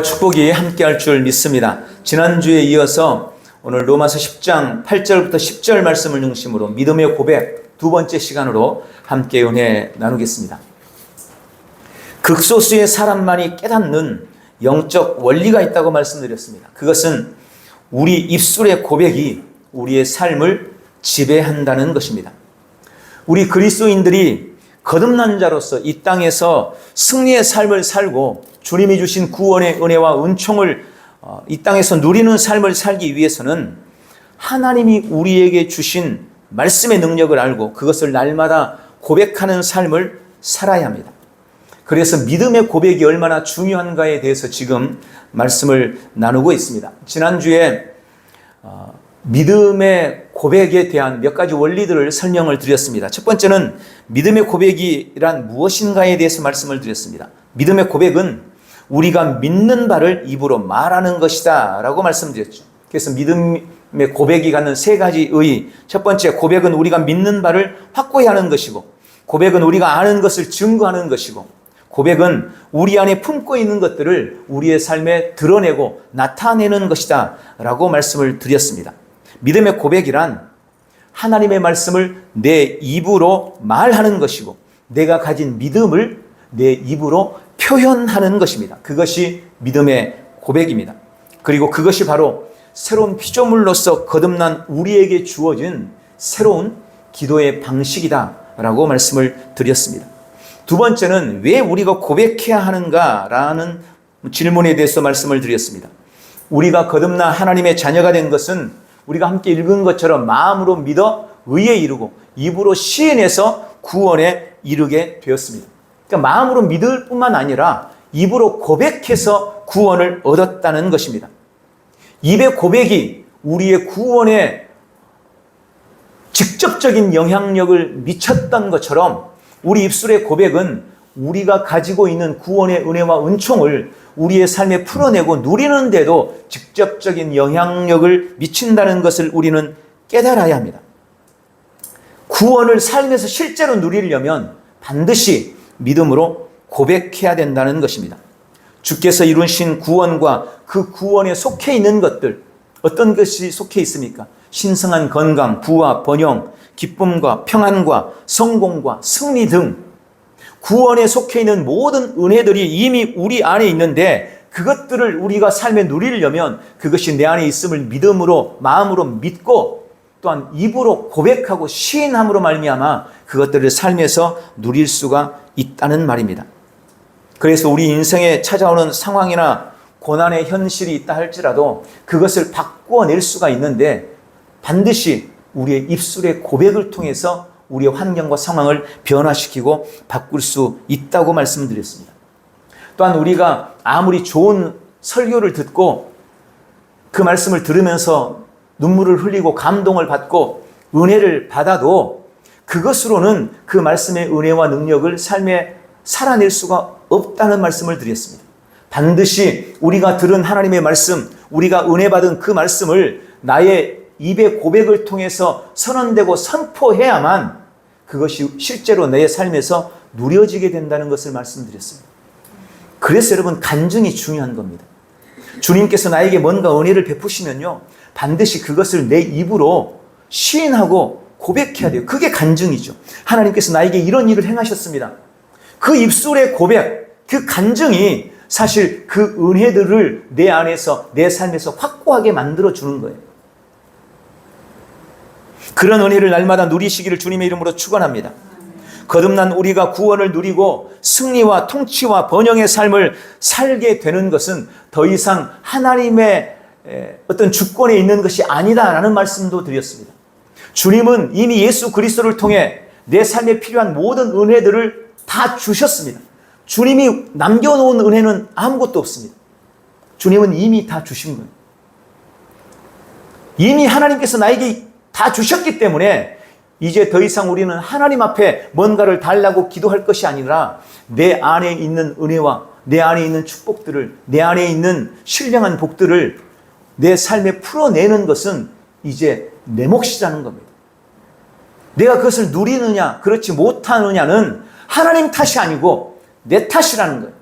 축복이 함께할 줄 믿습니다. 지난주에 이어서 오늘 로마서 10장 8절부터 10절 말씀을 중심으로 믿음의 고백 두 번째 시간으로 함께 은혜 나누겠습니다. 극소수의 사람만이 깨닫는 영적 원리가 있다고 말씀드렸습니다. 그것은 우리 입술의 고백이 우리의 삶을 지배한다는 것입니다. 우리 그리스도인들이 거듭난 자로서 이 땅에서 승리의 삶을 살고 주님이 주신 구원의 은혜와 은총을 이 땅에서 누리는 삶을 살기 위해서는 하나님이 우리에게 주신 말씀의 능력을 알고 그것을 날마다 고백하는 삶을 살아야 합니다. 그래서 믿음의 고백이 얼마나 중요한가에 대해서 지금 말씀을 나누고 있습니다. 지난주에 믿음의 고백에 대한 몇 가지 원리들을 설명을 드렸습니다. 첫 번째는 믿음의 고백이란 무엇인가에 대해서 말씀을 드렸습니다. 믿음의 고백은 우리가 믿는 바를 입으로 말하는 것이다 라고 말씀드렸죠. 그래서 믿음의 고백이 갖는 세 가지의 첫 번째, 고백은 우리가 믿는 바를 확고히 하는 것이고, 고백은 우리가 아는 것을 증거하는 것이고, 고백은 우리 안에 품고 있는 것들을 우리의 삶에 드러내고 나타내는 것이다 라고 말씀을 드렸습니다. 믿음의 고백이란 하나님의 말씀을 내 입으로 말하는 것이고, 내가 가진 믿음을 내 입으로 표현하는 것입니다. 그것이 믿음의 고백입니다. 그리고 그것이 바로 새로운 피조물로서 거듭난 우리에게 주어진 새로운 기도의 방식이다 라고 말씀을 드렸습니다. 두 번째는 왜 우리가 고백해야 하는가라는 질문에 대해서 말씀을 드렸습니다. 우리가 거듭나 하나님의 자녀가 된 것은 우리가 함께 읽은 것처럼 마음으로 믿어 의에 이르고 입으로 시인해서 구원에 이르게 되었습니다. 그러니까 마음으로 믿을 뿐만 아니라 입으로 고백해서 구원을 얻었다는 것입니다. 입의 고백이 우리의 구원에 직접적인 영향력을 미쳤던 것처럼 우리 입술의 고백은 우리가 가지고 있는 구원의 은혜와 은총을 우리의 삶에 풀어내고 누리는데도 직접적인 영향력을 미친다는 것을 우리는 깨달아야 합니다. 구원을 삶에서 실제로 누리려면 반드시 믿음으로 고백해야 된다는 것입니다. 주께서 이루신 구원과 그 구원에 속해 있는 것들, 어떤 것이 속해 있습니까? 신성한 건강, 부와 번영, 기쁨과 평안과 성공과 승리 등 구원에 속해 있는 모든 은혜들이 이미 우리 안에 있는데, 그것들을 우리가 삶에 누리려면 그것이 내 안에 있음을 믿음으로, 마음으로 믿고 또한 입으로 고백하고 시인함으로 말미암아 그것들을 삶에서 누릴 수가 있다는 말입니다. 그래서 우리 인생에 찾아오는 상황이나 고난의 현실이 있다 할지라도 그것을 바꾸어낼 수가 있는데, 반드시 우리의 입술의 고백을 통해서 우리의 환경과 상황을 변화시키고 바꿀 수 있다고 말씀드렸습니다. 또한 우리가 아무리 좋은 설교를 듣고 그 말씀을 들으면서 눈물을 흘리고 감동을 받고 은혜를 받아도 그것으로는 그 말씀의 은혜와 능력을 삶에 살아낼 수가 없다는 말씀을 드렸습니다. 반드시 우리가 들은 하나님의 말씀, 우리가 은혜 받은 그 말씀을 나의 입의 고백을 통해서 선언되고 선포해야만 그것이 실제로 내 삶에서 누려지게 된다는 것을 말씀드렸습니다. 그래서 여러분, 간증이 중요한 겁니다. 주님께서 나에게 뭔가 은혜를 베푸시면요, 반드시 그것을 내 입으로 시인하고 고백해야 돼요. 그게 간증이죠. 하나님께서 나에게 이런 일을 행하셨습니다. 그 입술의 고백, 그 간증이 사실 그 은혜들을 내 안에서, 내 삶에서 확고하게 만들어주는 거예요. 그런 은혜를 날마다 누리시기를 주님의 이름으로 축원합니다. 거듭난 우리가 구원을 누리고 승리와 통치와 번영의 삶을 살게 되는 것은 더 이상 하나님의 어떤 주권에 있는 것이 아니다라는 말씀도 드렸습니다. 주님은 이미 예수 그리스도를 통해 내 삶에 필요한 모든 은혜들을 다 주셨습니다. 주님이 남겨놓은 은혜는 아무것도 없습니다. 주님은 이미 다 주신 거예요. 이미 하나님께서 나에게 다 주셨기 때문에 이제 더 이상 우리는 하나님 앞에 뭔가를 달라고 기도할 것이 아니라 내 안에 있는 은혜와 내 안에 있는 축복들을, 내 안에 있는 신령한 복들을 내 삶에 풀어내는 것은 이제 내 몫이라는 겁니다. 내가 그것을 누리느냐 그렇지 못하느냐는 하나님 탓이 아니고 내 탓이라는 거예요.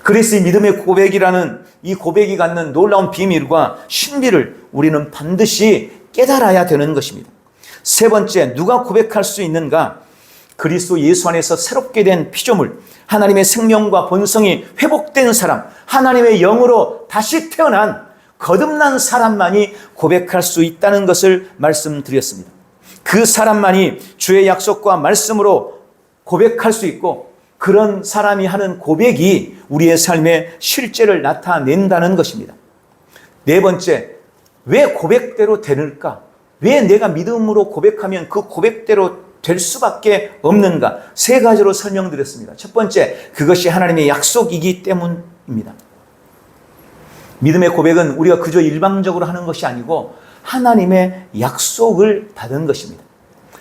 그래서 이 믿음의 고백이라는 이 고백이 갖는 놀라운 비밀과 신비를 우리는 반드시 깨달아야 되는 것입니다. 세 번째, 누가 고백할 수 있는가? 그리스도 예수 안에서 새롭게 된 피조물, 하나님의 생명과 본성이 회복된 사람, 하나님의 영으로 다시 태어난 거듭난 사람만이 고백할 수 있다는 것을 말씀드렸습니다. 그 사람만이 주의 약속과 말씀으로 고백할 수 있고, 그런 사람이 하는 고백이 우리의 삶의 실제를 나타낸다는 것입니다. 네 번째, 왜 고백대로 되는가? 왜 내가 믿음으로 고백하면 그 고백대로 될 수밖에 없는가? 세 가지로 설명드렸습니다. 첫 번째, 그것이 하나님의 약속이기 때문입니다. 믿음의 고백은 우리가 그저 일방적으로 하는 것이 아니고 하나님의 약속을 받은 것입니다.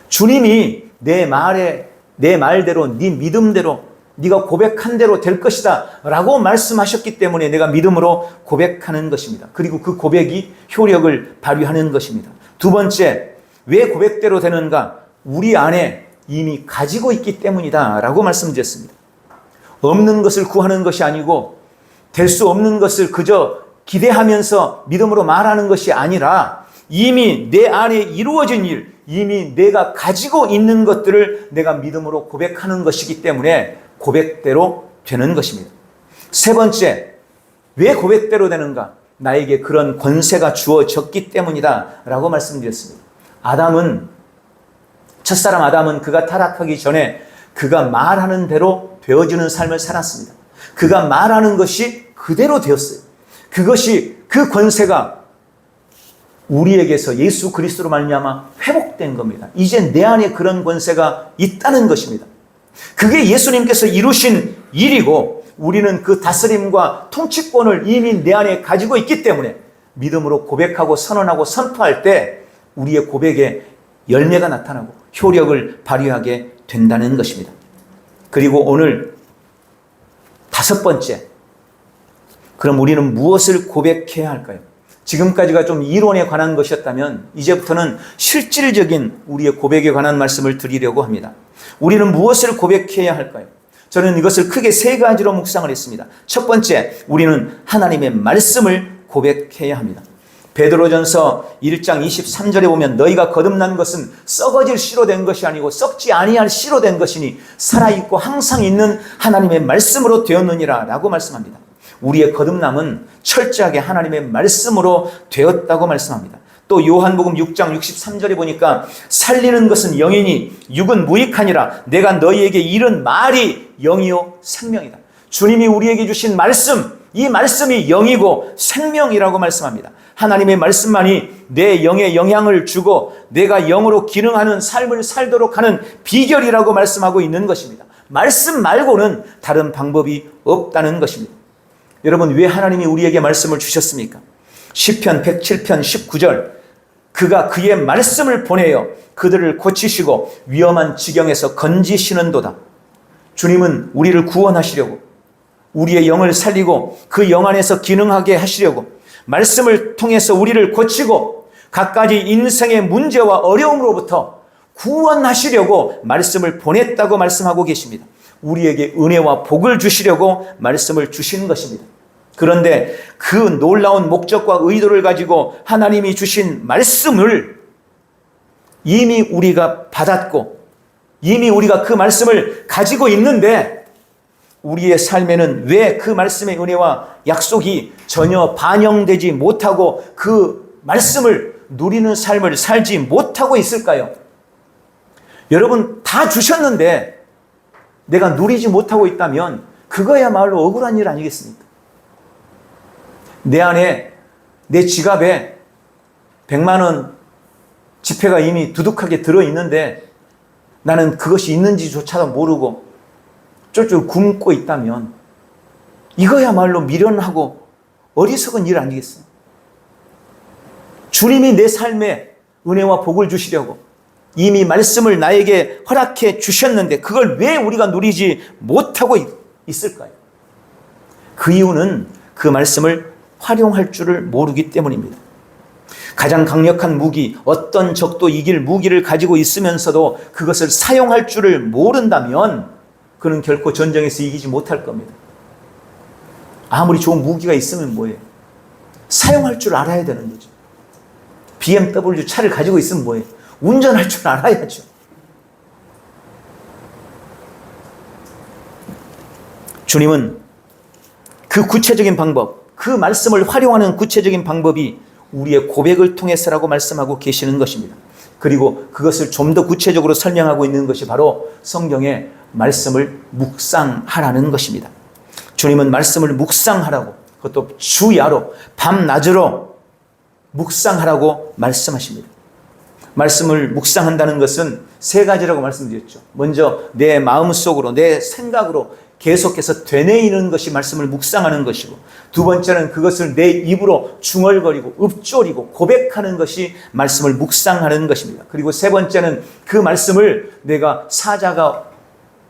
주님이 내 말대로, 네 믿음대로, 네가 고백한 대로 될 것이다 라고 말씀하셨기 때문에 내가 믿음으로 고백하는 것입니다. 그리고 그 고백이 효력을 발휘하는 것입니다. 두 번째, 왜 고백대로 되는가? 우리 안에 이미 가지고 있기 때문이다 라고 말씀드렸습니다. 없는 것을 구하는 것이 아니고 될 수 없는 것을 그저 기대하면서 믿음으로 말하는 것이 아니라 이미 내 안에 이루어진 일, 이미 내가 가지고 있는 것들을 내가 믿음으로 고백하는 것이기 때문에 고백대로 되는 것입니다. 세 번째, 왜 고백대로 되는가? 나에게 그런 권세가 주어졌기 때문이다 라고 말씀드렸습니다. 첫사람 아담은 그가 타락하기 전에 그가 말하는 대로 되어지는 삶을 살았습니다. 그가 말하는 것이 그대로 되었어요. 그 권세가 우리에게서 예수 그리스도로 말미암아 회복된 겁니다. 이제 내 안에 그런 권세가 있다는 것입니다. 그게 예수님께서 이루신 일이고, 우리는 그 다스림과 통치권을 이미 내 안에 가지고 있기 때문에 믿음으로 고백하고 선언하고 선포할 때 우리의 고백에 열매가 나타나고 효력을 발휘하게 된다는 것입니다. 그리고 오늘 다섯 번째, 그럼 우리는 무엇을 고백해야 할까요? 지금까지가 좀 이론에 관한 것이었다면 이제부터는 실질적인 우리의 고백에 관한 말씀을 드리려고 합니다. 우리는 무엇을 고백해야 할까요? 저는 이것을 크게 세 가지로 묵상을 했습니다. 첫 번째, 우리는 하나님의 말씀을 고백해야 합니다. 베드로전서 1장 23절에 보면 너희가 거듭난 것은 썩어질 씨로 된 것이 아니고 썩지 아니할 씨로 된 것이니 살아있고 항상 있는 하나님의 말씀으로 되었느니라 라고 말씀합니다. 우리의 거듭남은 철저하게 하나님의 말씀으로 되었다고 말씀합니다. 또 요한복음 6장 63절에 보니까 살리는 것은 영이니 육은 무익하니라. 내가 너희에게 이른 말이 영이요 생명이다. 주님이 우리에게 주신 말씀, 이 말씀이 영이고 생명이라고 말씀합니다. 하나님의 말씀만이 내 영에 영향을 주고 내가 영으로 기능하는 삶을 살도록 하는 비결이라고 말씀하고 있는 것입니다. 말씀 말고는 다른 방법이 없다는 것입니다. 여러분, 왜 하나님이 우리에게 말씀을 주셨습니까? 시편 107편 19절, 그가 그의 말씀을 보내어 그들을 고치시고 위험한 지경에서 건지시는도다. 주님은 우리를 구원하시려고, 우리의 영을 살리고 그 영 안에서 기능하게 하시려고 말씀을 통해서 우리를 고치고 갖가지 인생의 문제와 어려움으로부터 구원하시려고 말씀을 보냈다고 말씀하고 계십니다. 우리에게 은혜와 복을 주시려고 말씀을 주신 것입니다. 그런데 그 놀라운 목적과 의도를 가지고 하나님이 주신 말씀을 이미 우리가 받았고 이미 우리가 그 말씀을 가지고 있는데 우리의 삶에는 왜 그 말씀의 은혜와 약속이 전혀 반영되지 못하고 그 말씀을 누리는 삶을 살지 못하고 있을까요? 여러분, 다 주셨는데 내가 누리지 못하고 있다면 그거야말로 억울한 일 아니겠습니까? 내 안에, 내 지갑에 100만 원 지폐가 이미 두둑하게 들어있는데 나는 그것이 있는지조차도 모르고 쫄쫄 굶고 있다면 이거야말로 미련하고 어리석은 일 아니겠어요? 주님이 내 삶에 은혜와 복을 주시려고 이미 말씀을 나에게 허락해 주셨는데 그걸 왜 우리가 누리지 못하고 있을까요? 그 이유는 그 말씀을 활용할 줄을 모르기 때문입니다. 가장 강력한 무기, 어떤 적도 이길 무기를 가지고 있으면서도 그것을 사용할 줄을 모른다면 그는 결코 전쟁에서 이기지 못할 겁니다. 아무리 좋은 무기가 있으면 뭐예요? 사용할 줄 알아야 되는 거죠. BMW 차를 가지고 있으면 뭐예요? 운전할 줄 알아야죠. 주님은 그 구체적인 방법, 그 말씀을 활용하는 구체적인 방법이 우리의 고백을 통해서라고 말씀하고 계시는 것입니다. 그리고 그것을 좀 더 구체적으로 설명하고 있는 것이 바로 성경의 말씀을 묵상하라는 것입니다. 주님은 말씀을 묵상하라고, 그것도 주야로 밤낮으로 묵상하라고 말씀하십니다. 말씀을 묵상한다는 것은 세 가지라고 말씀드렸죠. 먼저 내 마음속으로, 내 생각으로 계속해서 되뇌이는 것이 말씀을 묵상하는 것이고, 두 번째는 그것을 내 입으로 중얼거리고 읊조리고 고백하는 것이 말씀을 묵상하는 것입니다. 그리고 세 번째는 그 말씀을 내가 사자가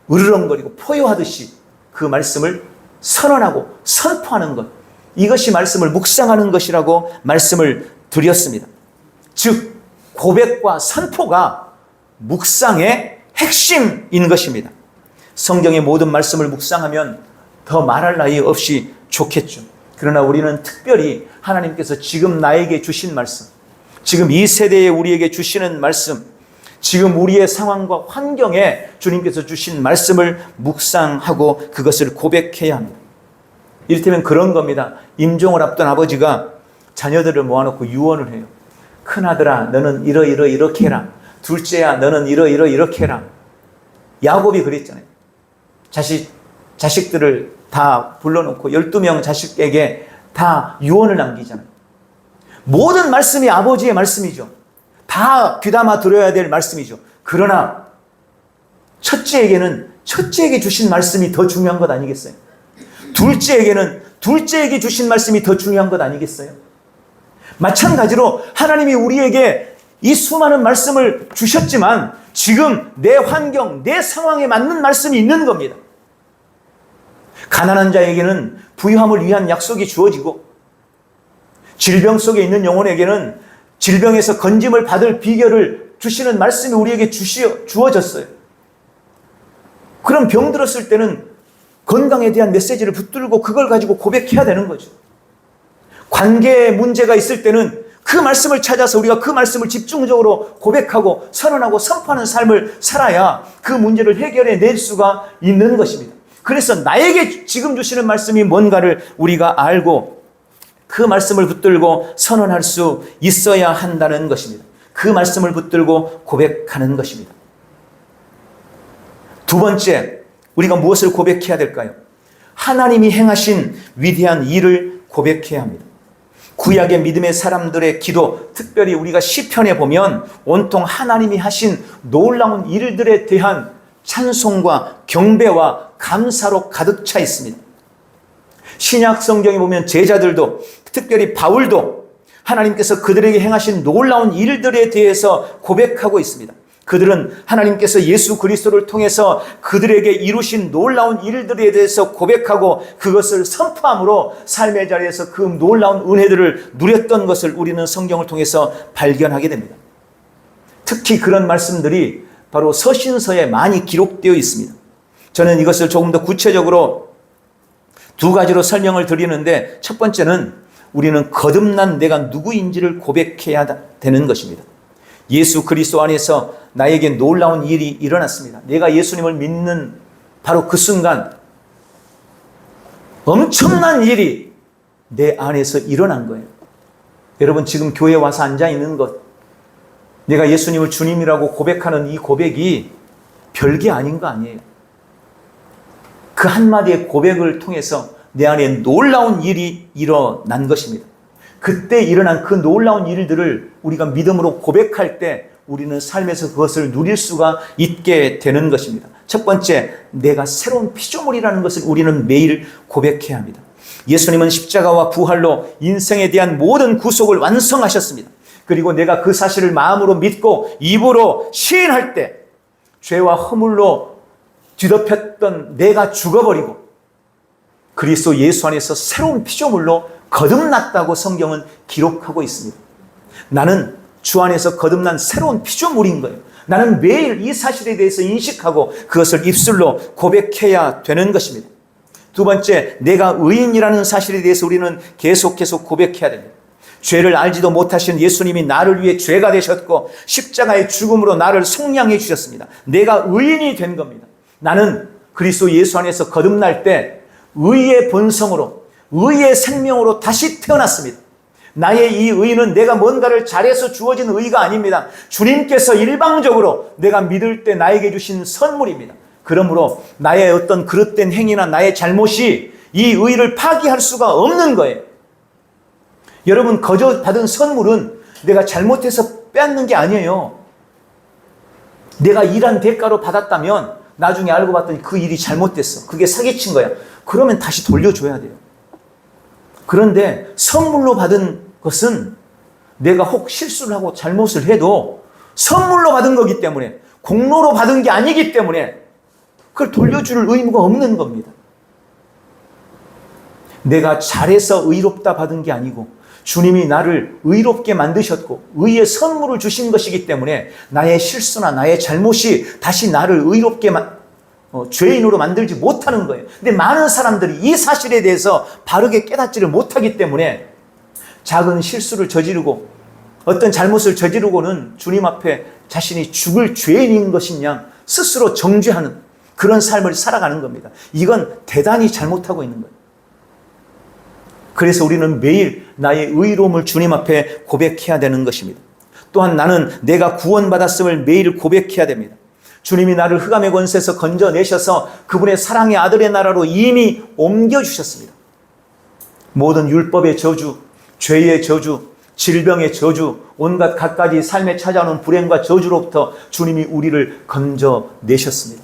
으르렁거리고 포효하듯이 그 말씀을 선언하고 선포하는 것, 이것이 말씀을 묵상하는 것이라고 말씀을 드렸습니다. 즉 고백과 선포가 묵상의 핵심인 것입니다. 성경의 모든 말씀을 묵상하면 더 말할 나위 없이 좋겠죠. 그러나 우리는 특별히 하나님께서 지금 나에게 주신 말씀, 지금 이 세대에 우리에게 주시는 말씀, 지금 우리의 상황과 환경에 주님께서 주신 말씀을 묵상하고 그것을 고백해야 합니다. 이를테면 그런 겁니다. 임종을 앞둔 아버지가 자녀들을 모아놓고 유언을 해요. 큰아들아 너는 이렇게 해라. 둘째야 너는 이렇게 해라. 야곱이 그랬잖아요. 자식들을 다 불러놓고 12명 자식에게 다 유언을 남기잖아요. 모든 말씀이 아버지의 말씀이죠. 다 귀담아 들어야 될 말씀이죠. 그러나 첫째에게 주신 말씀이 더 중요한 것 아니겠어요? 둘째에게 주신 말씀이 더 중요한 것 아니겠어요? 마찬가지로 하나님이 우리에게 이 수많은 말씀을 주셨지만 지금 내 환경, 내 상황에 맞는 말씀이 있는 겁니다. 가난한 자에게는 부유함을 위한 약속이 주어지고, 질병 속에 있는 영혼에게는 질병에서 건짐을 받을 비결을 주시는 말씀이 우리에게 주어졌어요. 그럼 병 들었을 때는 건강에 대한 메시지를 붙들고 그걸 가지고 고백해야 되는 거죠. 관계에 문제가 있을 때는 그 말씀을 찾아서 우리가 그 말씀을 집중적으로 고백하고 선언하고 선포하는 삶을 살아야 그 문제를 해결해 낼 수가 있는 것입니다. 그래서 나에게 지금 주시는 말씀이 뭔가를 우리가 알고 그 말씀을 붙들고 선언할 수 있어야 한다는 것입니다. 그 말씀을 붙들고 고백하는 것입니다. 두 번째, 우리가 무엇을 고백해야 될까요? 하나님이 행하신 위대한 일을 고백해야 합니다. 구약의 믿음의 사람들의 기도, 특별히 우리가 시편에 보면 온통 하나님이 하신 놀라운 일들에 대한 찬송과 경배와 감사로 가득 차 있습니다. 신약 성경에 보면 제자들도, 특별히 바울도 하나님께서 그들에게 행하신 놀라운 일들에 대해서 고백하고 있습니다. 그들은 하나님께서 예수 그리스도를 통해서 그들에게 이루신 놀라운 일들에 대해서 고백하고 그것을 선포함으로 삶의 자리에서 그 놀라운 은혜들을 누렸던 것을 우리는 성경을 통해서 발견하게 됩니다. 특히 그런 말씀들이 바로 서신서에 많이 기록되어 있습니다. 저는 이것을 조금 더 구체적으로 두 가지로 설명을 드리는데, 첫 번째는 우리는 거듭난 내가 누구인지를 고백해야 되는 것입니다. 예수 그리스도 안에서 나에게 놀라운 일이 일어났습니다. 내가 예수님을 믿는 바로 그 순간 엄청난 일이 내 안에서 일어난 거예요. 여러분 지금 교회에 와서 앉아있는 것, 내가 예수님을 주님이라고 고백하는 이 고백이 별게 아닌 거 아니에요. 그 한마디의 고백을 통해서 내 안에 놀라운 일이 일어난 것입니다. 그때 일어난 그 놀라운 일들을 우리가 믿음으로 고백할 때 우리는 삶에서 그것을 누릴 수가 있게 되는 것입니다. 첫 번째, 내가 새로운 피조물이라는 것을 우리는 매일 고백해야 합니다. 예수님은 십자가와 부활로 인생에 대한 모든 구속을 완성하셨습니다. 그리고 내가 그 사실을 마음으로 믿고 입으로 시인할 때 죄와 허물로 뒤덮였던 내가 죽어버리고 그리스도 예수 안에서 새로운 피조물로 거듭났다고 성경은 기록하고 있습니다. 나는 주 안에서 거듭난 새로운 피조물인 거예요. 나는 매일 이 사실에 대해서 인식하고 그것을 입술로 고백해야 되는 것입니다. 두 번째, 내가 의인이라는 사실에 대해서 우리는 계속해서 고백해야 됩니다. 죄를 알지도 못하신 예수님이 나를 위해 죄가 되셨고 십자가의 죽음으로 나를 속량해 주셨습니다. 내가 의인이 된 겁니다. 나는 그리스도 예수 안에서 거듭날 때 의의 본성으로, 의의 생명으로 다시 태어났습니다. 나의 이 의는 내가 뭔가를 잘해서 주어진 의가 아닙니다. 주님께서 일방적으로 내가 믿을 때 나에게 주신 선물입니다. 그러므로 나의 어떤 그릇된 행위나 나의 잘못이 이 의를 파기할 수가 없는 거예요. 여러분, 거저 받은 선물은 내가 잘못해서 빼앗는 게 아니에요. 내가 일한 대가로 받았다면 나중에 알고 봤더니 그 일이 잘못됐어. 그게 사기친 거야. 그러면 다시 돌려줘야 돼요. 그런데 선물로 받은 것은 내가 혹 실수를 하고 잘못을 해도 선물로 받은 거기 때문에, 공로로 받은 게 아니기 때문에 그걸 돌려줄 의무가 없는 겁니다. 내가 잘해서 의롭다 받은 게 아니고 주님이 나를 의롭게 만드셨고 의의 선물을 주신 것이기 때문에 나의 실수나 나의 잘못이 다시 나를 의롭게 죄인으로 만들지 못하는 거예요. 근데 많은 사람들이 이 사실에 대해서 바르게 깨닫지를 못하기 때문에 작은 실수를 저지르고 어떤 잘못을 저지르고는 주님 앞에 자신이 죽을 죄인인 것이냐 스스로 정죄하는 그런 삶을 살아가는 겁니다. 이건 대단히 잘못하고 있는 거예요. 그래서 우리는 매일 나의 의로움을 주님 앞에 고백해야 되는 것입니다. 또한 나는 내가 구원받았음을 매일 고백해야 됩니다. 주님이 나를 흑암의 권세에서 건져내셔서 그분의 사랑의 아들의 나라로 이미 옮겨주셨습니다. 모든 율법의 저주, 죄의 저주, 질병의 저주, 온갖 갖가지 삶에 찾아오는 불행과 저주로부터 주님이 우리를 건져내셨습니다.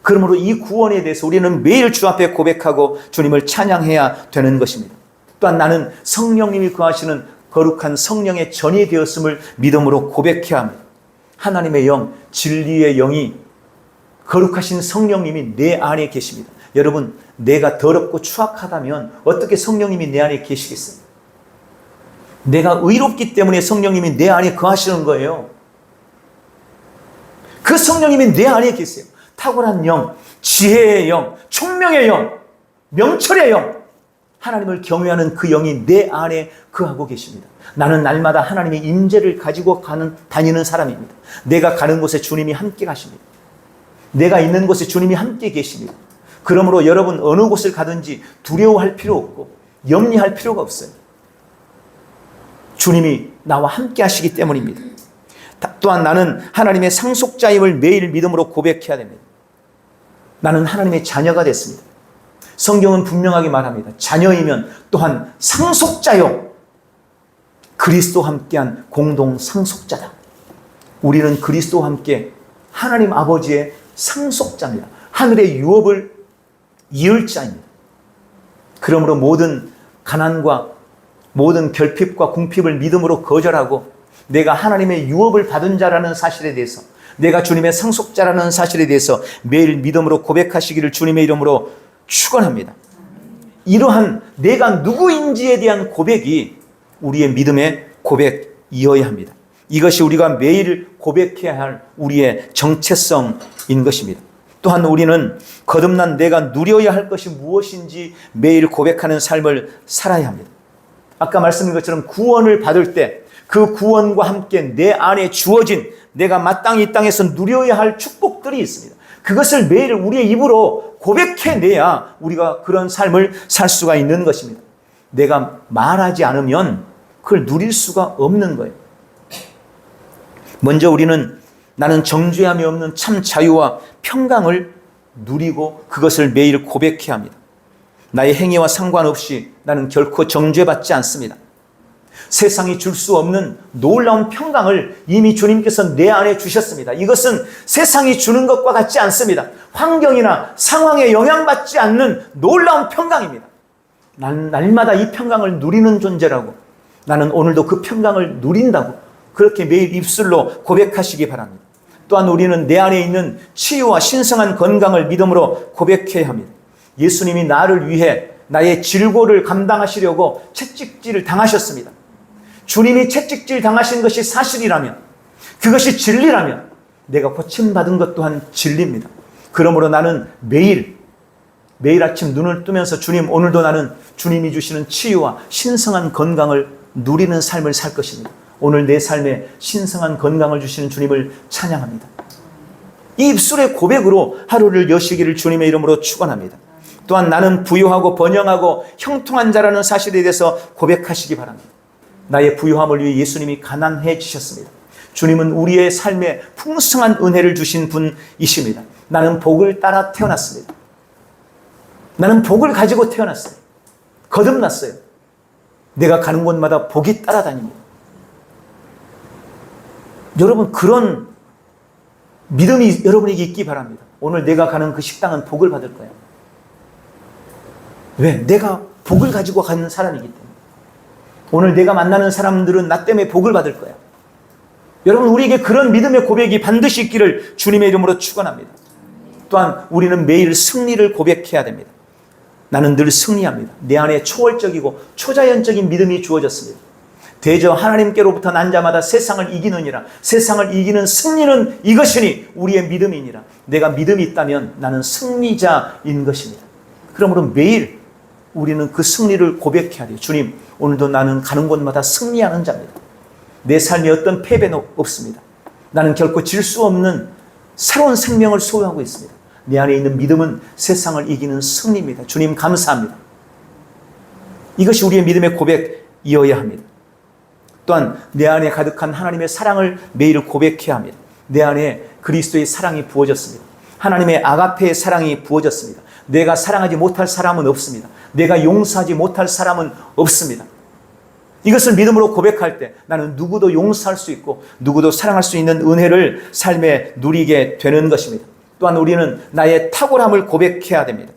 그러므로 이 구원에 대해서 우리는 매일 주 앞에 고백하고 주님을 찬양해야 되는 것입니다. 또한 나는 성령님이 거하시는 거룩한 성령의 전이 되었음을 믿음으로 고백해야 합니다. 하나님의 영, 진리의 영이 거룩하신 성령님이 내 안에 계십니다. 여러분, 내가 더럽고 추악하다면 어떻게 성령님이 내 안에 계시겠어요? 내가 의롭기 때문에 성령님이 내 안에 거하시는 거예요. 그 성령님이 내 안에 계세요. 탁월한 영, 지혜의 영, 총명의 영, 명철의 영, 하나님을 경외하는 그 영이 내 안에 거하고 계십니다. 나는 날마다 하나님의 임재를 가지고 다니는 사람입니다. 내가 가는 곳에 주님이 함께 가십니다. 내가 있는 곳에 주님이 함께 계십니다. 그러므로 여러분 어느 곳을 가든지 두려워할 필요 없고 염려할 필요가 없어요. 주님이 나와 함께 하시기 때문입니다. 또한 나는 하나님의 상속자임을 매일 믿음으로 고백해야 됩니다. 나는 하나님의 자녀가 됐습니다. 성경은 분명하게 말합니다. 자녀이면 또한 상속자요. 그리스도와 함께한 공동 상속자다. 우리는 그리스도와 함께 하나님 아버지의 상속자입니다. 하늘의 유업을 이을 자입니다. 그러므로 모든 가난과 모든 결핍과 궁핍을 믿음으로 거절하고 내가 하나님의 유업을 받은 자라는 사실에 대해서, 내가 주님의 상속자라는 사실에 대해서 매일 믿음으로 고백하시기를 주님의 이름으로 축원합니다. 이러한 내가 누구인지에 대한 고백이 우리의 믿음의 고백이어야 합니다. 이것이 우리가 매일 고백해야 할 우리의 정체성인 것입니다. 또한 우리는 거듭난 내가 누려야 할 것이 무엇인지 매일 고백하는 삶을 살아야 합니다. 아까 말씀드린 것처럼 구원을 받을 때 그 구원과 함께 내 안에 주어진 내가 마땅히 이 땅에서 누려야 할 축복들이 있습니다. 그것을 매일 우리의 입으로 고백해내야 우리가 그런 삶을 살 수가 있는 것입니다. 내가 말하지 않으면 그걸 누릴 수가 없는 거예요. 먼저 우리는 나는 정죄함이 없는 참 자유와 평강을 누리고 그것을 매일 고백해야 합니다. 나의 행위와 상관없이 나는 결코 정죄받지 않습니다. 세상이 줄 수 없는 놀라운 평강을 이미 주님께서 내 안에 주셨습니다. 이것은 세상이 주는 것과 같지 않습니다. 환경이나 상황에 영향받지 않는 놀라운 평강입니다. 난 날마다 이 평강을 누리는 존재라고, 나는 오늘도 그 평강을 누린다고 그렇게 매일 입술로 고백하시기 바랍니다. 또한 우리는 내 안에 있는 치유와 신성한 건강을 믿음으로 고백해야 합니다. 예수님이 나를 위해 나의 질고를 감당하시려고 채찍질을 당하셨습니다. 주님이 채찍질 당하신 것이 사실이라면, 그것이 진리라면 내가 고침받은 것 또한 진리입니다. 그러므로 나는 매일 매일 아침 눈을 뜨면서 주님, 오늘도 나는 주님이 주시는 치유와 신성한 건강을 누리는 삶을 살 것입니다. 오늘 내 삶에 신성한 건강을 주시는 주님을 찬양합니다. 이 입술의 고백으로 하루를 여시기를 주님의 이름으로 축원합니다. 또한 나는 부유하고 번영하고 형통한 자라는 사실에 대해서 고백하시기 바랍니다. 나의 부유함을 위해 예수님이 가난해지셨습니다. 주님은 우리의 삶에 풍성한 은혜를 주신 분이십니다. 나는 복을 따라 태어났습니다. 나는 복을 가지고 태어났어요. 거듭났어요. 내가 가는 곳마다 복이 따라다닙니다. 여러분, 그런 믿음이 여러분에게 있기 바랍니다. 오늘 내가 가는 그 식당은 복을 받을 거예요. 왜? 내가 복을 가지고 가는 사람이기 때문에. 오늘 내가 만나는 사람들은 나 때문에 복을 받을 거야. 여러분, 우리에게 그런 믿음의 고백이 반드시 있기를 주님의 이름으로 축원합니다. 또한 우리는 매일 승리를 고백해야 됩니다. 나는 늘 승리합니다. 내 안에 초월적이고 초자연적인 믿음이 주어졌습니다. 대저 하나님께로부터 난 자마다 세상을 이기느니라. 세상을 이기는 승리는 이것이니 우리의 믿음이니라. 내가 믿음이 있다면 나는 승리자인 것입니다. 그러므로 매일 우리는 그 승리를 고백해야 돼요. 주님, 오늘도 나는 가는 곳마다 승리하는 자입니다. 내 삶에 어떤 패배는 없습니다. 나는 결코 질 수 없는 새로운 생명을 소유하고 있습니다. 내 안에 있는 믿음은 세상을 이기는 승리입니다. 주님, 감사합니다. 이것이 우리의 믿음의 고백이어야 합니다. 또한 내 안에 가득한 하나님의 사랑을 매일 고백해야 합니다. 내 안에 그리스도의 사랑이 부어졌습니다. 하나님의 아가페의 사랑이 부어졌습니다. 내가 사랑하지 못할 사람은 없습니다. 내가 용서하지 못할 사람은 없습니다. 이것을 믿음으로 고백할 때 나는 누구도 용서할 수 있고 누구도 사랑할 수 있는 은혜를 삶에 누리게 되는 것입니다. 또한 우리는 나의 탁월함을 고백해야 됩니다.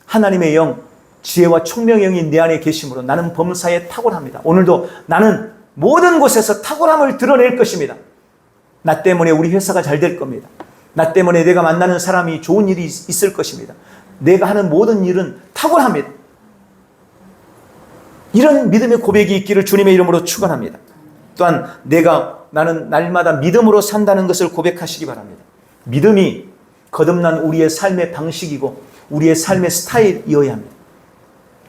하나님의 영, 지혜와 총명의 영이 내 안에 계심으로 나는 범사에 탁월합니다. 오늘도 나는 모든 곳에서 탁월함을 드러낼 것입니다. 나 때문에 우리 회사가 잘 될 겁니다. 나 때문에 내가 만나는 사람이 좋은 일이 있을 것입니다. 내가 하는 모든 일은 탁월합니다. 이런 믿음의 고백이 있기를 주님의 이름으로 축원합니다. 또한 나는 날마다 믿음으로 산다는 것을 고백하시기 바랍니다. 믿음이 거듭난 우리의 삶의 방식이고 우리의 삶의 스타일이어야 합니다.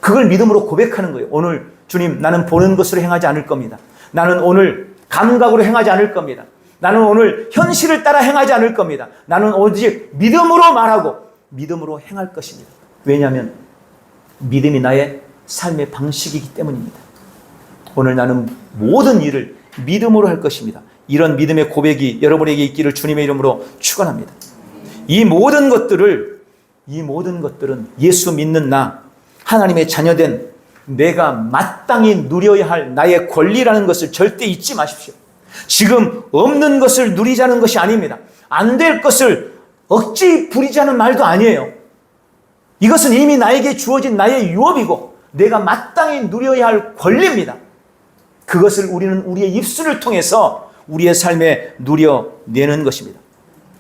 그걸 믿음으로 고백하는 거예요. 오늘 주님, 나는 보는 것으로 행하지 않을 겁니다. 나는 오늘 감각으로 행하지 않을 겁니다. 나는 오늘 현실을 따라 행하지 않을 겁니다. 나는 오직 믿음으로 말하고 믿음으로 행할 것입니다. 왜냐하면 믿음이 나의 삶의 방식이기 때문입니다. 오늘 나는 모든 일을 믿음으로 할 것입니다. 이런 믿음의 고백이 여러분에게 있기를 주님의 이름으로 축원합니다. 이 모든 것들은 예수 믿는 나, 하나님의 자녀된 내가 마땅히 누려야 할 나의 권리라는 것을 절대 잊지 마십시오. 지금 없는 것을 누리자는 것이 아닙니다. 안 될 것을 억지 부리자는 말도 아니에요. 이것은 이미 나에게 주어진 나의 유업이고 내가 마땅히 누려야 할 권리입니다. 그것을 우리는 우리의 입술을 통해서 우리의 삶에 누려내는 것입니다.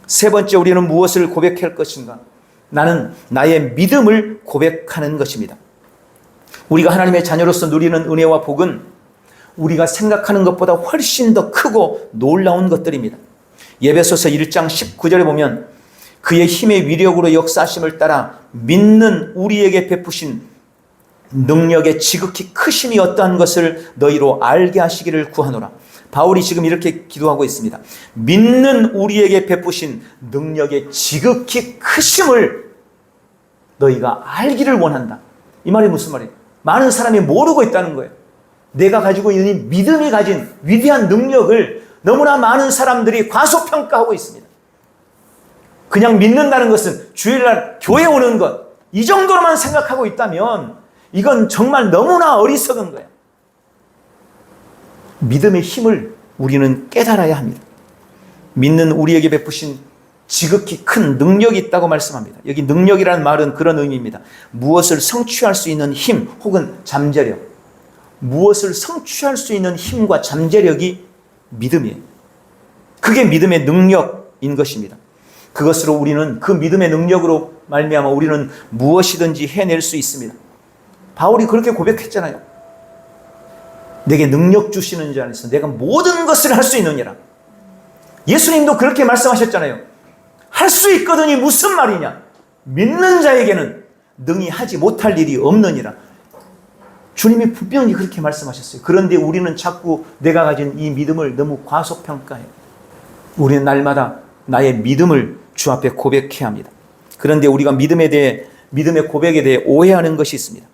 세 번째, 우리는 무엇을 고백할 것인가? 나는 나의 믿음을 고백하는 것입니다. 우리가 하나님의 자녀로서 누리는 은혜와 복은 우리가 생각하는 것보다 훨씬 더 크고 놀라운 것들입니다. 에베소서 1장 19절에 보면 그의 힘의 위력으로 역사하심을 따라 믿는 우리에게 베푸신 능력의 지극히 크심이 어떠한 것을 너희로 알게 하시기를 구하노라. 바울이 지금 이렇게 기도하고 있습니다. 믿는 우리에게 베푸신 능력의 지극히 크심을 너희가 알기를 원한다. 이 말이 무슨 말이에요? 많은 사람이 모르고 있다는 거예요. 내가 가지고 있는 믿음이 가진 위대한 능력을 너무나 많은 사람들이 과소평가하고 있습니다. 그냥 믿는다는 것은 주일날 교회 오는 것, 이 정도로만 생각하고 있다면 이건 정말 너무나 어리석은 거예요. 믿음의 힘을 우리는 깨달아야 합니다. 믿는 우리에게 베푸신 지극히 큰 능력이 있다고 말씀합니다. 여기 능력이라는 말은 그런 의미입니다. 무엇을 성취할 수 있는 힘 혹은 잠재력. 무엇을 성취할 수 있는 힘과 잠재력이 믿음이에요. 그게 믿음의 능력인 것입니다. 그것으로 우리는 그 믿음의 능력으로 말미암아 우리는 무엇이든지 해낼 수 있습니다. 바울이 그렇게 고백했잖아요. 내게 능력 주시는 자 안에서 내가 모든 것을 할 수 있느니라. 예수님도 그렇게 말씀하셨잖아요. 할 수 있거든이 무슨 말이냐? 믿는 자에게는 능히 하지 못할 일이 없느니라. 주님이 분명히 그렇게 말씀하셨어요. 그런데 우리는 자꾸 내가 가진 이 믿음을 너무 과소평가해요. 우리는 날마다 나의 믿음을 주 앞에 고백해야 합니다. 그런데 우리가 믿음의 고백에 대해 오해하는 것이 있습니다.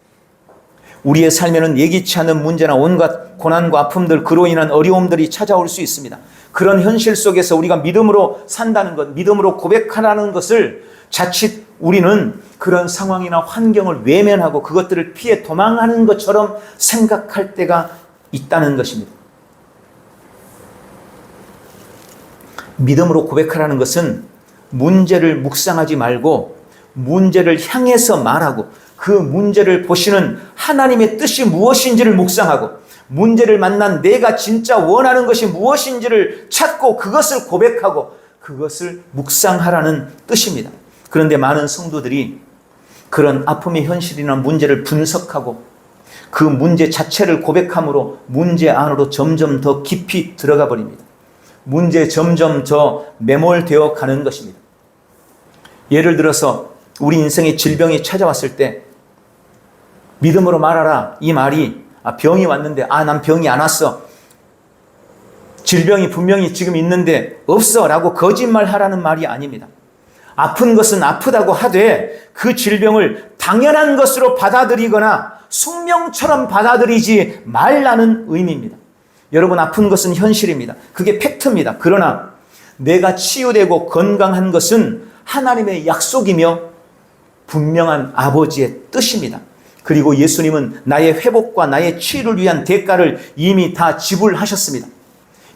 우리의 삶에는 예기치 않은 문제나 온갖 고난과 아픔들, 그로 인한 어려움들이 찾아올 수 있습니다. 그런 현실 속에서 우리가 믿음으로 산다는 것, 믿음으로 고백하라는 것을 자칫 우리는 그런 상황이나 환경을 외면하고 그것들을 피해 도망하는 것처럼 생각할 때가 있다는 것입니다. 믿음으로 고백하라는 것은 문제를 묵상하지 말고 문제를 향해서 말하고 그 문제를 보시는 하나님의 뜻이 무엇인지를 묵상하고 문제를 만난 내가 진짜 원하는 것이 무엇인지를 찾고 그것을 고백하고 그것을 묵상하라는 뜻입니다. 그런데 많은 성도들이 그런 아픔의 현실이나 문제를 분석하고 그 문제 자체를 고백함으로 문제 안으로 점점 더 깊이 들어가 버립니다. 문제에 점점 더 매몰되어 가는 것입니다. 예를 들어서 우리 인생에 질병이 찾아왔을 때 믿음으로 말하라, 이 말이 병이 왔는데 난 병이 안 왔어, 질병이 분명히 지금 있는데 없어 라고 거짓말하라는 말이 아닙니다. 아픈 것은 아프다고 하되 그 질병을 당연한 것으로 받아들이거나 숙명처럼 받아들이지 말라는 의미입니다. 여러분, 아픈 것은 현실입니다. 그게 팩트입니다. 그러나 내가 치유되고 건강한 것은 하나님의 약속이며 분명한 아버지의 뜻입니다. 그리고 예수님은 나의 회복과 나의 치유를 위한 대가를 이미 다 지불하셨습니다.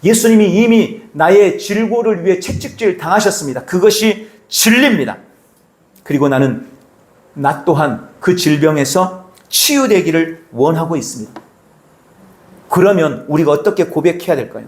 예수님이 이미 나의 질고를 위해 채찍질 당하셨습니다. 그것이 진리입니다. 그리고 나는 나 또한 그 질병에서 치유되기를 원하고 있습니다. 그러면 우리가 어떻게 고백해야 될까요?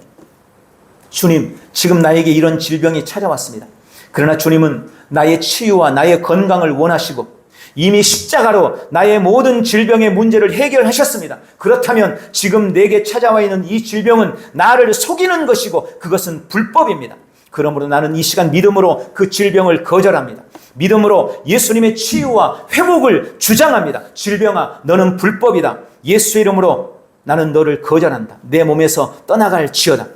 주님, 지금 나에게 이런 질병이 찾아왔습니다. 그러나 주님은 나의 치유와 나의 건강을 원하시고 이미 십자가로 나의 모든 질병의 문제를 해결하셨습니다. 그렇다면 지금 내게 찾아와 있는 이 질병은 나를 속이는 것이고 그것은 불법입니다. 그러므로 나는 이 시간 믿음으로 그 질병을 거절합니다. 믿음으로 예수님의 치유와 회복을 주장합니다. 질병아, 너는 불법이다. 예수의 이름으로 나는 너를 거절한다. 내 몸에서 떠나갈지어다.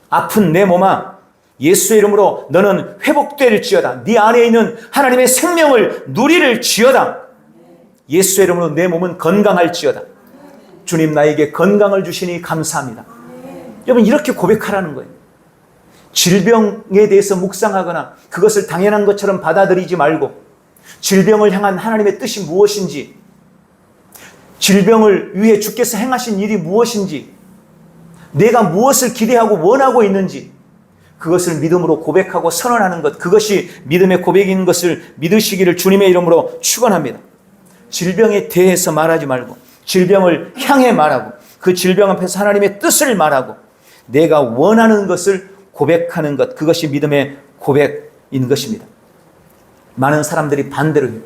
아픈 내 몸아, 예수의 이름으로 너는 회복될지어다. 네 안에 있는 하나님의 생명을 누리를지어다. 예수의 이름으로 내 몸은 건강할지어다. 주님, 나에게 건강을 주시니 감사합니다. 여러분, 이렇게 고백하라는 거예요. 질병에 대해서 묵상하거나 그것을 당연한 것처럼 받아들이지 말고 질병을 향한 하나님의 뜻이 무엇인지, 질병을 위해 주께서 행하신 일이 무엇인지, 내가 무엇을 기대하고 원하고 있는지 그것을 믿음으로 고백하고 선언하는 것, 그것이 믿음의 고백인 것을 믿으시기를 주님의 이름으로 축원합니다. 질병에 대해서 말하지 말고 질병을 향해 말하고 그 질병 앞에서 하나님의 뜻을 말하고 내가 원하는 것을 고백하는 것, 그것이 믿음의 고백인 것입니다. 많은 사람들이 반대로 해요.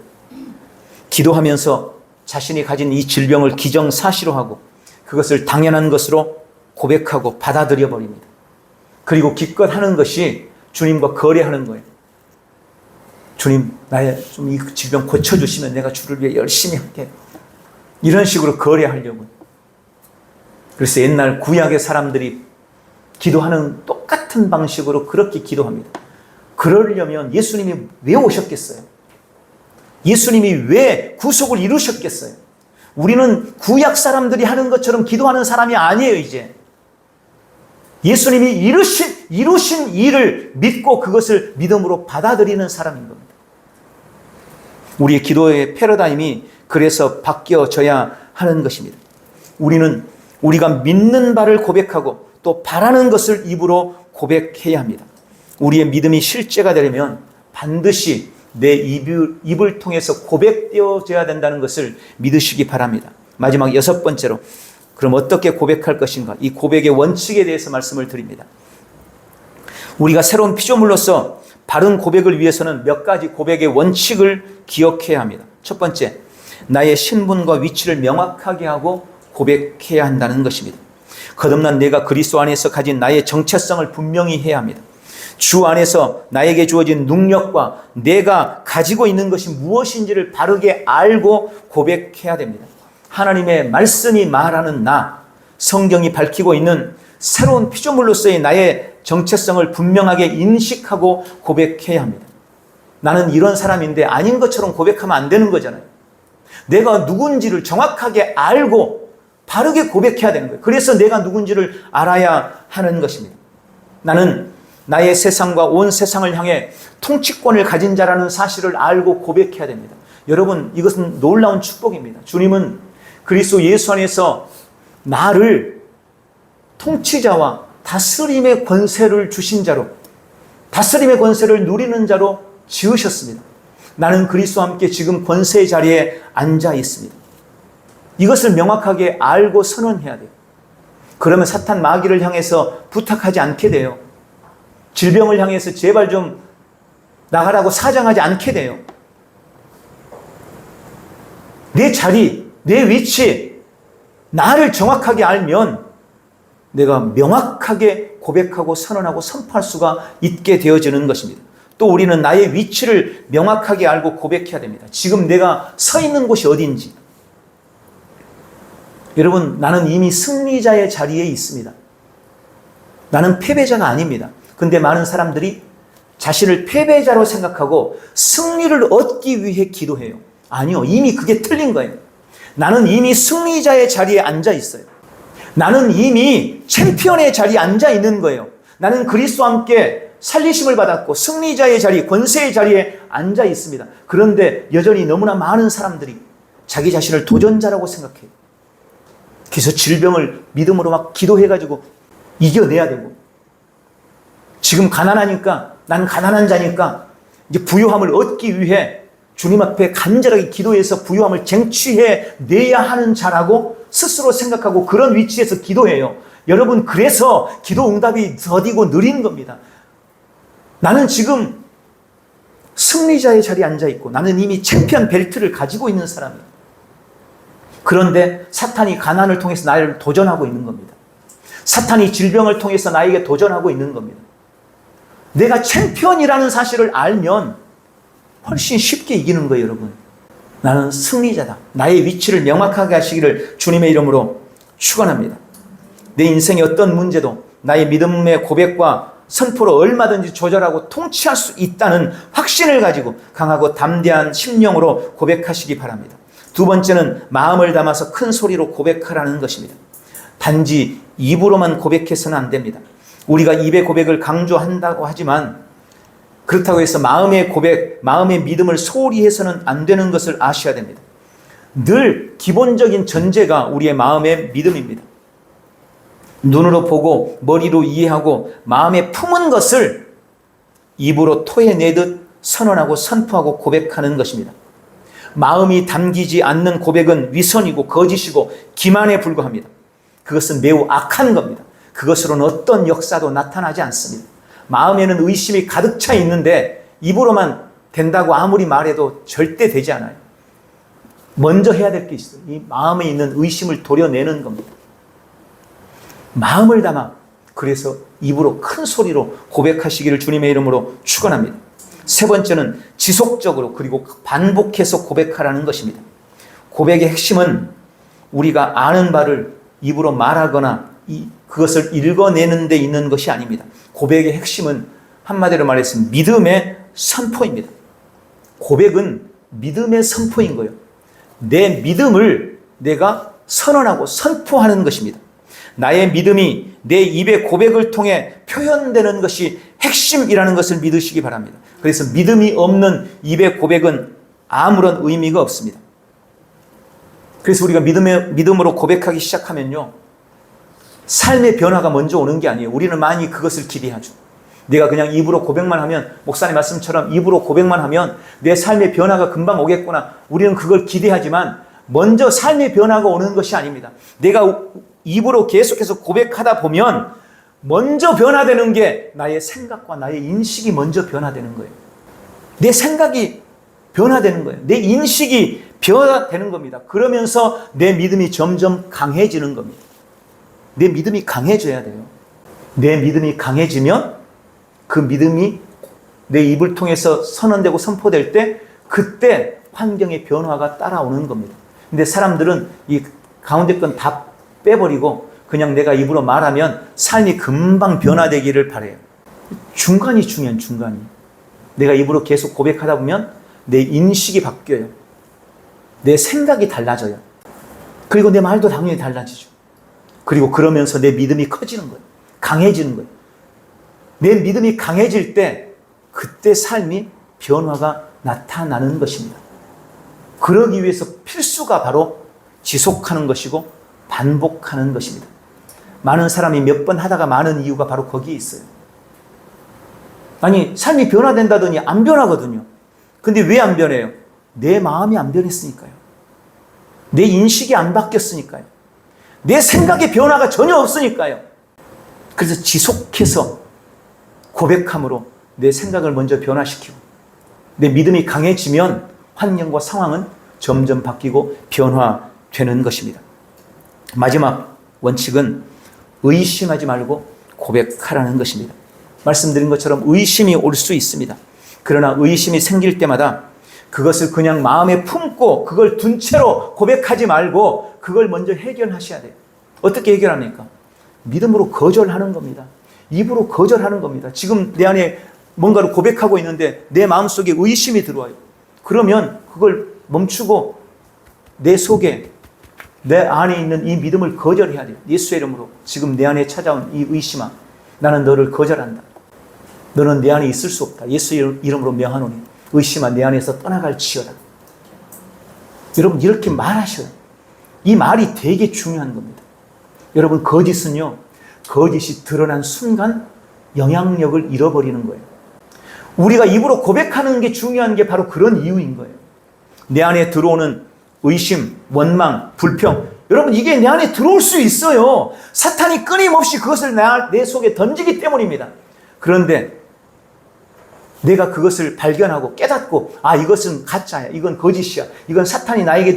기도하면서 자신이 가진 이 질병을 기정사실화하고 그것을 당연한 것으로 고백하고 받아들여 버립니다. 그리고 기껏 하는 것이 주님과 거래하는 거예요. 주님, 나의 좀 이 질병 고쳐주시면 내가 주를 위해 열심히 할게. 이런 식으로 거래하려고. 그래서 옛날 구약의 사람들이 기도하는 똑같은 방식으로 그렇게 기도합니다. 그러려면 예수님이 왜 오셨겠어요? 예수님이 왜 구속을 이루셨겠어요? 우리는 구약 사람들이 하는 것처럼 기도하는 사람이 아니에요, 이제. 예수님이 이루신 일을 믿고 그것을 믿음으로 받아들이는 사람인 겁니다. 우리의 기도의 패러다임이 그래서 바뀌어져야 하는 것입니다. 우리는 우리가 믿는 바를 고백하고 또 바라는 것을 입으로 고백해야 합니다. 우리의 믿음이 실제가 되려면 반드시 내 입을 통해서 고백되어져야 된다는 것을 믿으시기 바랍니다. 마지막 6번째로, 그럼 어떻게 고백할 것인가? 이 고백의 원칙에 대해서 말씀을 드립니다. 우리가 새로운 피조물로서 바른 고백을 위해서는 몇 가지 고백의 원칙을 기억해야 합니다. 첫 번째, 나의 신분과 위치를 명확하게 하고 고백해야 한다는 것입니다. 거듭난 내가 그리스도 안에서 가진 나의 정체성을 분명히 해야 합니다. 주 안에서 나에게 주어진 능력과 내가 가지고 있는 것이 무엇인지를 바르게 알고 고백해야 됩니다. 하나님의 말씀이 말하는 나, 성경이 밝히고 있는 새로운 피조물로서의 나의 정체성을 분명하게 인식하고 고백해야 합니다. 나는 이런 사람인데 아닌 것처럼 고백하면 안 되는 거잖아요. 내가 누군지를 정확하게 알고 바르게 고백해야 되는 거예요. 그래서 내가 누군지를 알아야 하는 것입니다. 나는 나의 세상과 온 세상을 향해 통치권을 가진 자라는 사실을 알고 고백해야 됩니다. 여러분, 이것은 놀라운 축복입니다. 주님은 그리스도 예수 안에서 나를 통치자와 다스림의 권세를 주신 자로, 다스림의 권세를 누리는 자로 지으셨습니다. 나는 그리스도와 함께 지금 권세의 자리에 앉아 있습니다. 이것을 명확하게 알고 선언해야 돼요. 그러면 사탄 마귀를 향해서 부탁하지 않게 돼요. 질병을 향해서 제발 좀 나가라고 사정하지 않게 돼요. 내 자리, 내 위치, 나를 정확하게 알면 내가 명확하게 고백하고 선언하고 선포할 수가 있게 되어지는 것입니다. 또 우리는 나의 위치를 명확하게 알고 고백해야 됩니다. 지금 내가 서 있는 곳이 어딘지. 여러분, 나는 이미 승리자의 자리에 있습니다. 나는 패배자가 아닙니다. 근데 많은 사람들이 자신을 패배자로 생각하고 승리를 얻기 위해 기도해요. 아니요, 이미 그게 틀린 거예요. 나는 이미 승리자의 자리에 앉아 있어요. 나는 이미 챔피언의 자리에 앉아 있는 거예요. 나는 그리스도와 함께 살리심을 받았고 승리자의 자리, 권세의 자리에 앉아 있습니다. 그런데 여전히 너무나 많은 사람들이 자기 자신을 도전자라고 생각해요. 그래서 질병을 믿음으로 막 기도해가지고 이겨내야 되고, 지금 가난하니까, 나는 가난한 자니까 이제 부유함을 얻기 위해 주님 앞에 간절하게 기도해서 부유함을 쟁취해내야 하는 자라고 스스로 생각하고 그런 위치에서 기도해요. 여러분, 그래서 기도 응답이 더디고 느린 겁니다. 나는 지금 승리자의 자리에 앉아있고 나는 이미 챔피언 벨트를 가지고 있는 사람이에요. 그런데 사탄이 가난을 통해서 나를 도전하고 있는 겁니다. 사탄이 질병을 통해서 나에게 도전하고 있는 겁니다. 내가 챔피언이라는 사실을 알면 훨씬 쉽게 이기는 거예요, 여러분. 나는 승리자다. 나의 위치를 명확하게 하시기를 주님의 이름으로 축원합니다. 내 인생의 어떤 문제도 나의 믿음의 고백과 선포로 얼마든지 조절하고 통치할 수 있다는 확신을 가지고 강하고 담대한 심령으로 고백하시기 바랍니다. 두 번째는 마음을 담아서 큰 소리로 고백하라는 것입니다. 단지 입으로만 고백해서는 안 됩니다. 우리가 입의 고백을 강조한다고 하지만 그렇다고 해서 마음의 고백, 마음의 믿음을 소홀히 해서는 안 되는 것을 아셔야 됩니다. 늘 기본적인 전제가 우리의 마음의 믿음입니다. 눈으로 보고 머리로 이해하고 마음에 품은 것을 입으로 토해내듯 선언하고 선포하고 고백하는 것입니다. 마음이 담기지 않는 고백은 위선이고 거짓이고 기만에 불과합니다. 그것은 매우 악한 겁니다. 그것으로는 어떤 역사도 나타나지 않습니다. 마음에는 의심이 가득 차 있는데 입으로만 된다고 아무리 말해도 절대 되지 않아요. 먼저 해야 될 게 있어요. 이 마음에 있는 의심을 도려내는 겁니다. 마음을 담아 그래서 입으로 큰 소리로 고백하시기를 주님의 이름으로 축원합니다. 세 번째는 지속적으로 그리고 반복해서 고백하라는 것입니다. 고백의 핵심은 우리가 아는 바를 입으로 말하거나 그것을 읽어내는 데 있는 것이 아닙니다. 고백의 핵심은 한마디로 말해서 믿음의 선포입니다. 고백은 믿음의 선포인 거예요. 내 믿음을 내가 선언하고 선포하는 것입니다. 나의 믿음이 내 입의 고백을 통해 표현되는 것이 핵심이라는 것을 믿으시기 바랍니다. 그래서 믿음이 없는 입의 고백은 아무런 의미가 없습니다. 그래서 우리가 믿음으로 고백하기 시작하면요, 삶의 변화가 먼저 오는 게 아니에요. 우리는 많이 그것을 기대하죠. 내가 그냥 입으로 고백만 하면, 목사님 말씀처럼 입으로 고백만 하면 내 삶의 변화가 금방 오겠구나. 우리는 그걸 기대하지만 먼저 삶의 변화가 오는 것이 아닙니다. 내가 입으로 계속해서 고백하다 보면 먼저 변화되는 게 나의 생각과 나의 인식이 먼저 변화되는 거예요. 내 생각이 변화되는 거예요. 내 인식이 변화되는 겁니다. 그러면서 내 믿음이 점점 강해지는 겁니다. 내 믿음이 강해져야 돼요. 내 믿음이 강해지면 그 믿음이 내 입을 통해서 선언되고 선포될 때 그때 환경의 변화가 따라오는 겁니다. 근데 사람들은 이 가운데 건 다 빼버리고 그냥 내가 입으로 말하면 삶이 금방 변화되기를 바라요. 중간이 중요한 중간이. 내가 입으로 계속 고백하다 보면 내 인식이 바뀌어요. 내 생각이 달라져요. 그리고 내 말도 당연히 달라지죠. 그리고 그러면서 내 믿음이 커지는 거예요. 강해지는 거예요. 내 믿음이 강해질 때 그때 삶이 변화가 나타나는 것입니다. 그러기 위해서 필수가 바로 지속하는 것이고 반복하는 것입니다. 많은 사람이 몇 번 하다가 많은 이유가 바로 거기에 있어요. 아니, 삶이 변화된다더니 안 변하거든요. 근데 왜 안 변해요? 내 마음이 안 변했으니까요. 내 인식이 안 바뀌었으니까요. 내 생각의 변화가 전혀 없으니까요. 그래서 지속해서 고백함으로 내 생각을 먼저 변화시키고 내 믿음이 강해지면 환경과 상황은 점점 바뀌고 변화되는 것입니다. 마지막 원칙은 의심하지 말고 고백하라는 것입니다. 말씀드린 것처럼 의심이 올 수 있습니다. 그러나 의심이 생길 때마다 그것을 그냥 마음에 품고 그걸 둔 채로 고백하지 말고 그걸 먼저 해결하셔야 돼요. 어떻게 해결합니까? 믿음으로 거절하는 겁니다. 입으로 거절하는 겁니다. 지금 내 안에 뭔가를 고백하고 있는데 내 마음속에 의심이 들어와요. 그러면 그걸 멈추고 내 속에 내 안에 있는 이 믿음을 거절해야 돼요. 예수의 이름으로 지금 내 안에 찾아온 이 의심아, 나는 너를 거절한다. 너는 내 안에 있을 수 없다. 예수의 이름으로 명하노니 의심아 내 안에서 떠나갈지어다. 여러분 이렇게 말하셔요. 이 말이 되게 중요한 겁니다. 여러분 거짓은요, 거짓이 드러난 순간 영향력을 잃어버리는 거예요. 우리가 입으로 고백하는 게 중요한 게 바로 그런 이유인 거예요. 내 안에 들어오는 의심, 원망, 불평, 여러분 이게 내 안에 들어올 수 있어요. 사탄이 끊임없이 그것을 내 속에 던지기 때문입니다. 그런데 내가 그것을 발견하고 깨닫고 아 이것은 가짜야, 이건 거짓이야, 이건 사탄이 나에게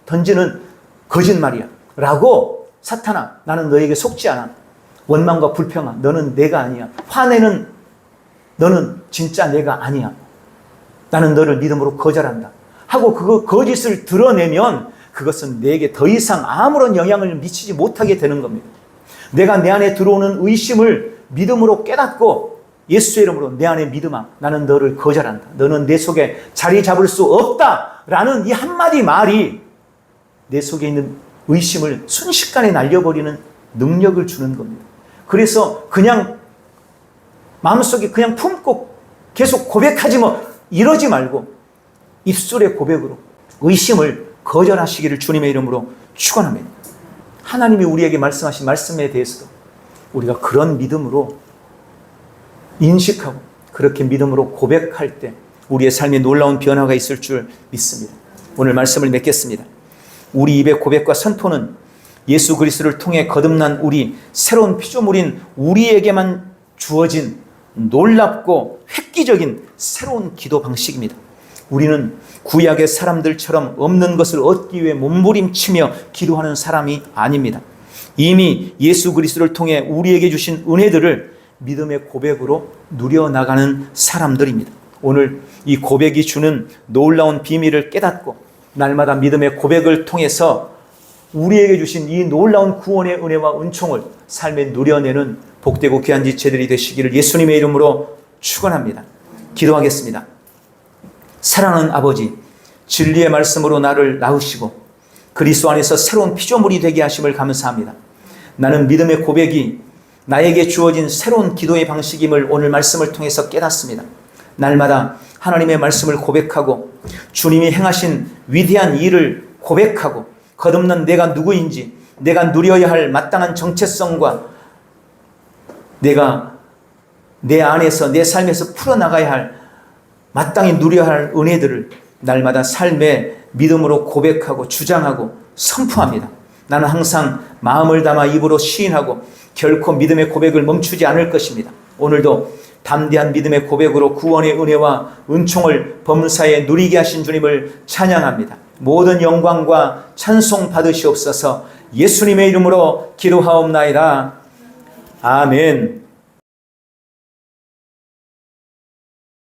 던지는 거짓말이야 라고, 사탄아 나는 너에게 속지 않아, 원망과 불평아 너는 내가 아니야, 화내는 너는 진짜 내가 아니야, 나는 너를 믿음으로 거절한다 하고 그 거짓을 드러내면 그것은 내게 더 이상 아무런 영향을 미치지 못하게 되는 겁니다. 내가 내 안에 들어오는 의심을 믿음으로 깨닫고 예수의 이름으로 내 안에 믿음아 나는 너를 거절한다, 너는 내 속에 자리 잡을 수 없다 라는 이 한마디 말이 내 속에 있는 의심을 순식간에 날려버리는 능력을 주는 겁니다. 그래서 그냥 마음속에 그냥 품고 계속 고백하지 뭐 이러지 말고 입술의 고백으로 의심을 거절하시기를 주님의 이름으로 축원합니다. 하나님이 우리에게 말씀하신 말씀에 대해서도 우리가 그런 믿음으로 인식하고 그렇게 믿음으로 고백할 때 우리의 삶에 놀라운 변화가 있을 줄 믿습니다. 오늘 말씀을 맺겠습니다. 우리 입의 고백과 선포는 예수 그리스도를 통해 거듭난 우리, 새로운 피조물인 우리에게만 주어진 놀랍고 획기적인 새로운 기도 방식입니다. 우리는 구약의 사람들처럼 없는 것을 얻기 위해 몸부림치며 기도하는 사람이 아닙니다. 이미 예수 그리스도를 통해 우리에게 주신 은혜들을 믿음의 고백으로 누려나가는 사람들입니다. 오늘 이 고백이 주는 놀라운 비밀을 깨닫고 날마다 믿음의 고백을 통해서 우리에게 주신 이 놀라운 구원의 은혜와 은총을 삶에 누려내는 복되고 귀한 지체들이 되시기를 예수님의 이름으로 축원합니다. 기도하겠습니다. 사랑하는 아버지, 진리의 말씀으로 나를 낳으시고 그리스도 안에서 새로운 피조물이 되게 하심을 감사합니다. 나는 믿음의 고백이 나에게 주어진 새로운 기도의 방식임을 오늘 말씀을 통해서 깨닫습니다. 날마다 하나님의 말씀을 고백하고 주님이 행하신 위대한 일을 고백하고 거듭난 내가 누구인지, 내가 누려야 할 마땅한 정체성과 내가 내 안에서 내 삶에서 풀어나가야 할 마땅히 누려야 할 은혜들을 날마다 삶의 믿음으로 고백하고 주장하고 선포합니다. 나는 항상 마음을 담아 입으로 시인하고 결코 믿음의 고백을 멈추지 않을 것입니다. 오늘도 담대한 믿음의 고백으로 구원의 은혜와 은총을 범사에 누리게 하신 주님을 찬양합니다. 모든 영광과 찬송 받으시옵소서. 예수님의 이름으로 기도하옵나이다. 아멘.